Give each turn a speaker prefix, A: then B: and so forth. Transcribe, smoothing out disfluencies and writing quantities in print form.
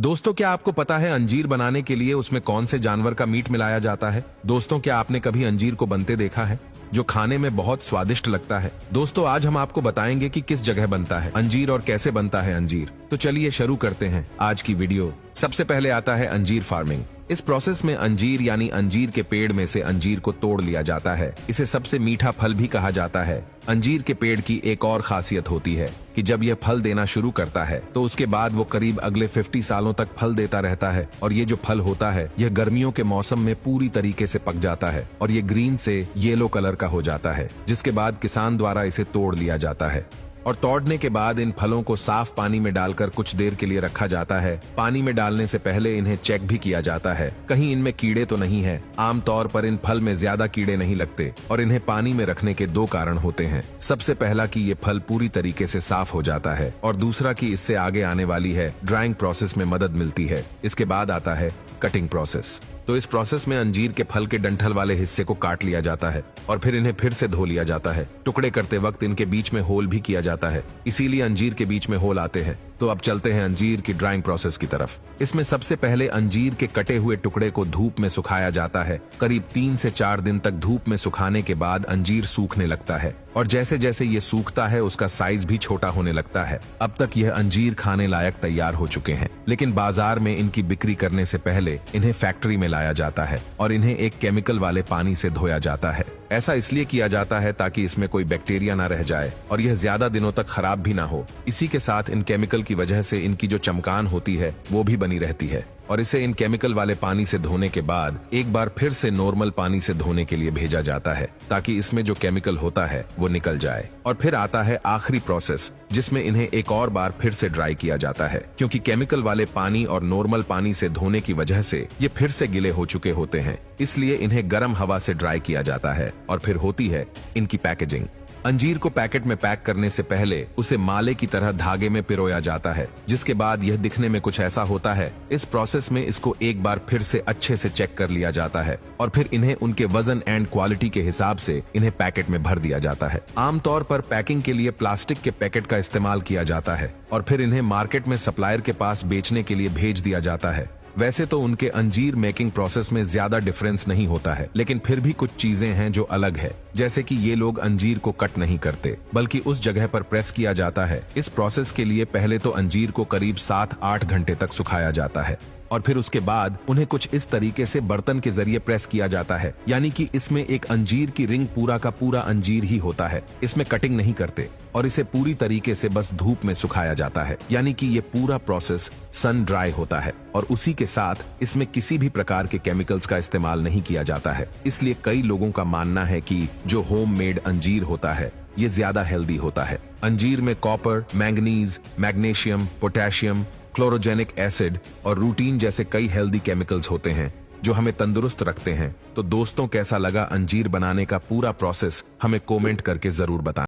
A: दोस्तों, क्या आपको पता है अंजीर बनाने के लिए उसमें कौन से जानवर का मीट मिलाया जाता है? दोस्तों, क्या आपने कभी अंजीर को बनते देखा है, जो खाने में बहुत स्वादिष्ट लगता है? दोस्तों, आज हम आपको बताएंगे कि किस जगह बनता है अंजीर और कैसे बनता है अंजीर। तो चलिए शुरू करते हैं आज की वीडियो। सबसे पहले आता है अंजीर फार्मिंग। इस प्रोसेस में अंजीर यानी अंजीर के पेड़ में से अंजीर को तोड़ लिया जाता है। इसे सबसे मीठा फल भी कहा जाता है। अंजीर के पेड़ की एक और खासियत होती है कि जब यह फल देना शुरू करता है तो उसके बाद वो करीब अगले 50 सालों तक फल देता रहता है। और ये जो फल होता है यह गर्मियों के मौसम में पूरी तरीके से पक जाता है और ये ग्रीन से येलो कलर का हो जाता है, जिसके बाद किसान द्वारा इसे तोड़ लिया जाता है। और तोड़ने के बाद इन फलों को साफ पानी में डालकर कुछ देर के लिए रखा जाता है। पानी में डालने से पहले इन्हें चेक भी किया जाता है, कहीं इनमें कीड़े तो नहीं है। आमतौर पर इन फल में ज्यादा कीड़े नहीं लगते और इन्हें पानी में रखने के दो कारण होते हैं। सबसे पहला कि ये फल पूरी तरीके से साफ हो जाता है और दूसरा कि इससे आगे आने वाली है ड्राइंग प्रोसेस में मदद मिलती है। इसके बाद आता है कटिंग प्रोसेस। तो इस प्रोसेस में अंजीर के फल के डंठल वाले हिस्से को काट लिया जाता है और फिर इन्हें फिर से धो लिया जाता है। टुकड़े करते वक्त इनके बीच में होल भी किया जाता है, इसीलिए अंजीर के बीच में होल आते हैं। तो अब चलते हैं अंजीर की ड्राइंग प्रोसेस की तरफ। इसमें सबसे पहले अंजीर के कटे हुए टुकड़े को धूप में सुखाया जाता है। करीब 3 से 4 दिन तक धूप में सुखाने के बाद अंजीर सूखने लगता है और जैसे जैसे ये सूखता है उसका साइज भी छोटा होने लगता है। अब तक यह अंजीर खाने लायक तैयार हो चुके हैं, लेकिन बाजार में इनकी बिक्री करने से पहले इन्हें फैक्ट्री में लाया जाता है और इन्हें एक केमिकल वाले पानी से धोया जाता है। ऐसा इसलिए किया जाता है ताकि इसमें कोई बैक्टीरिया ना रह जाए और यह ज्यादा दिनों तक खराब भी ना हो। इसी के साथ इन केमिकल की वजह से इनकी जो चमकान होती है वो भी बनी रहती है। और इसे इन केमिकल वाले पानी से धोने के बाद एक बार फिर से नॉर्मल पानी से धोने के लिए भेजा जाता है ताकि इसमें जो केमिकल होता है वो निकल जाए। और फिर आता है आखिरी प्रोसेस, जिसमें इन्हें एक और बार फिर से ड्राई किया जाता है, क्योंकि केमिकल वाले पानी और नॉर्मल पानी से धोने की वजह से ये फिर से गिले हो चुके होते हैं। इसलिए इन्हें गर्म हवा से ड्राई किया जाता है और फिर होती है इनकी पैकेजिंग। अंजीर को पैकेट में पैक करने से पहले उसे माले की तरह धागे में पिरोया जाता है, जिसके बाद यह दिखने में कुछ ऐसा होता है। इस प्रोसेस में इसको एक बार फिर से अच्छे से चेक कर लिया जाता है और फिर इन्हें उनके वजन एंड क्वालिटी के हिसाब से इन्हें पैकेट में भर दिया जाता है। आमतौर पर पैकिंग के लिए प्लास्टिक के पैकेट का इस्तेमाल किया जाता है और फिर इन्हें मार्केट में सप्लायर के पास बेचने के लिए भेज दिया जाता है। वैसे तो उनके अंजीर मेकिंग प्रोसेस में ज्यादा डिफरेंस नहीं होता है, लेकिन फिर भी कुछ चीजें हैं जो अलग है। जैसे कि ये लोग अंजीर को कट नहीं करते बल्कि उस जगह पर प्रेस किया जाता है। इस प्रोसेस के लिए पहले तो अंजीर को करीब 7-8 घंटे तक सुखाया जाता है और फिर उसके बाद उन्हें कुछ इस तरीके से बर्तन के जरिए प्रेस किया जाता है, यानी कि इसमें एक अंजीर की रिंग पूरा का पूरा अंजीर ही होता है। इसमें कटिंग नहीं करते और इसे पूरी तरीके से बस धूप में सुखाया जाता है, यानी कि ये पूरा प्रोसेस सन ड्राई होता है। और उसी के साथ इसमें किसी भी प्रकार के केमिकल्स का इस्तेमाल नहीं किया जाता है। इसलिए कई लोगों का मानना है कि जो होम मेड अंजीर होता है ये ज्यादा हेल्दी होता है। अंजीर में copper, manganese, magnesium, potassium, chlorogenic acid और रूटीन जैसे कई हेल्दी केमिकल्स होते हैं जो हमें तंदुरुस्त रखते हैं। तो दोस्तों, कैसा लगा अंजीर बनाने का पूरा प्रोसेस हमें कमेंट करके जरूर बताएं।